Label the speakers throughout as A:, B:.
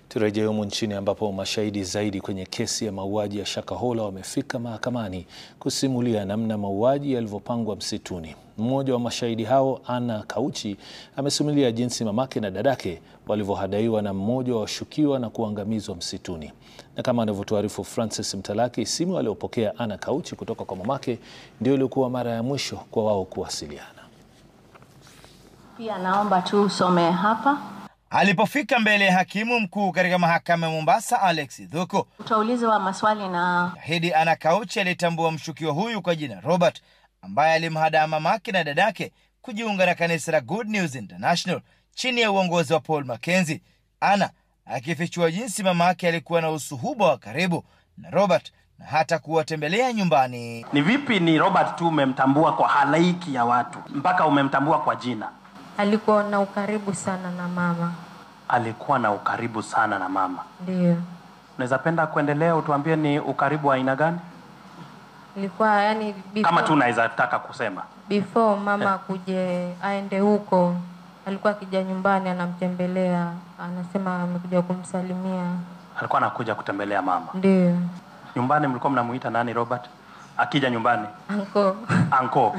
A: Turejea humu nchini ambapo mashahidi zaidi kwenye kesi ya mauaji ya Shakahola wamefika mahakamani kusimulia namna mauaji yalivyopangwa msituni. Mmoja wa mashahidi hao, Anna Kauchi, amesimulia jinsi mamake na dadake walivyohadaiwa na mmoja wa washukiwa na kuangamizwa msituni. Na kama anavyotuarifu Francis Mtalaki, simu aliyopokea Anna Kauchi kutoka kwa mamake ndio ilikuwa mara ya mwisho kwa wao kuwasiliana.
B: Pia naomba tu usome hapa.
C: Alipofika mbele ya hakimu mkuu katika mahakama ya Mombasa, Alex Dhuko,
B: utaulizwa maswali na
C: shahidi Anna Kauchi alitambua mshukiwa huyu kwa jina Robert, ambaye alimhadaa mamake na dadake kujiunga na kanisa la Good News International chini ya uongozi wa Paul Mackenzie. Anna akifichua jinsi mamake alikuwa na usuhuba wa karibu na Robert na hata kuwatembelea nyumbani.
D: Ni vipi ni Robert tu umemtambua kwa halaiki ya watu mpaka umemtambua kwa jina?
E: Alikuwa na ukaribu sana na mama.
D: Alikuwa na ukaribu sana na mama?
E: Ndio.
D: Unaweza penda kuendelea utuambie ni ukaribu wa aina gani?
E: Ilikuwa yani before,
D: kama tu unaweza taka kusema.
E: Before mama kuje aende huko, alikuwa akija nyumbani anamtembelea, anasema amekuja kumsalimia.
D: Alikuwa anakuja kutembelea mama?
E: Ndio.
D: Nyumbani mlikuwa mnamuita nani Robert? Akija nyumbani?
E: Anko.
D: Anko.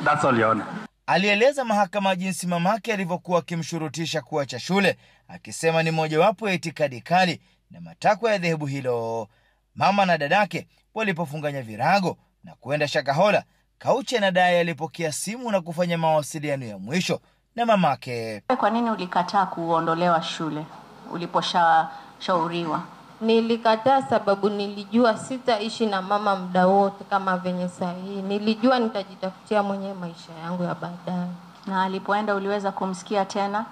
D: That's all you know.
C: Alieleza mahakama jinsi mamake alivyokuwa akimshurutisha kuacha shule, akisema ni mojawapo ya itikadi kali na matakwa ya dhehebu hilo. Mama na dadake walipofunganya virago na kuenda Shakahola, Kauchi anadai alipokea simu na kufanya mawasiliano ya mwisho na mamake.
B: Kwa nini ulikataa kuondolewa shule uliposhauriwa?
E: Nilikataa sababu nilijua sitaishi na mama muda wote kama venye sahihi. Nilijua nitajitafutia mwenyewe maisha yangu ya baadaye.
B: Na alipoenda uliweza kumsikia tena?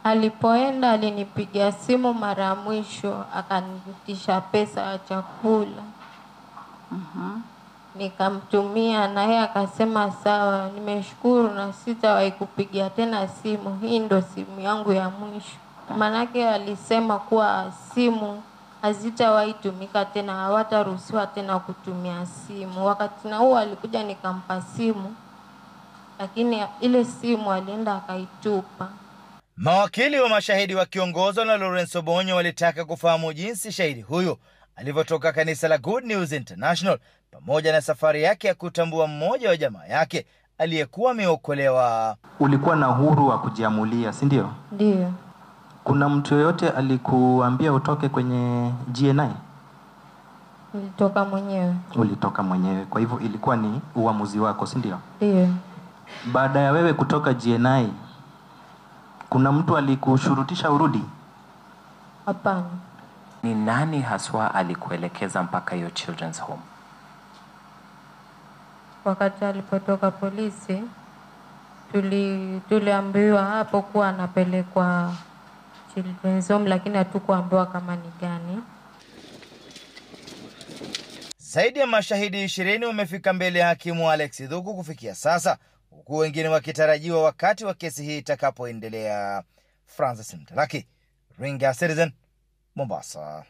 E: Alipoenda alinipigia simu mara ya mwisho, akanitisha pesa ya chakula. Nikamtumia na yeye akasema sawa, nimeshukuru na sitawahi kupigia tena simu. Hii ndo simu yangu ya mwisho. Manake alisema kuwa simu hazitawahi tumika tena, hawataruhusiwa tena kutumia simu. Wakati na huo alikuja nikampa simu, lakini ile simu alienda akaitupa.
C: Mawakili wa mashahidi wakiongozwa na Lawrence Obonyo walitaka kufahamu jinsi shahidi huyo alivyotoka kanisa la Good News International pamoja na safari yake ya kutambua mmoja wa jamaa yake aliyekuwa ameokolewa.
F: Ulikuwa na uhuru wa kujiamulia, si ndio?
E: Ndio.
F: Kuna mtu yoyote alikuambia utoke kwenye GNI?
E: Nilitoka mwenyewe.
F: Ulitoka mwenyewe. Kwa hivyo ilikuwa ni uamuzi wako, si ndio?
E: Ndio.
F: Baada ya wewe kutoka GNI, kuna mtu alikushurutisha urudi?
E: Hapana.
G: Ni nani haswa alikuelekeza mpaka hiyo children's home?
E: Wakati alipotoka polisi, tuliambiwa hapo kuwa anapelekwa children's home, lakini hatukuambiwa kama ni gani.
C: Zaidi ya mashahidi 20 wamefika mbele ya hakimu Alex Dhuko kufikia sasa, huku wengine wakitarajiwa wakati wa kesi hii itakapoendelea. Francis Mtalaki, Ringa Citizen, Mombasa.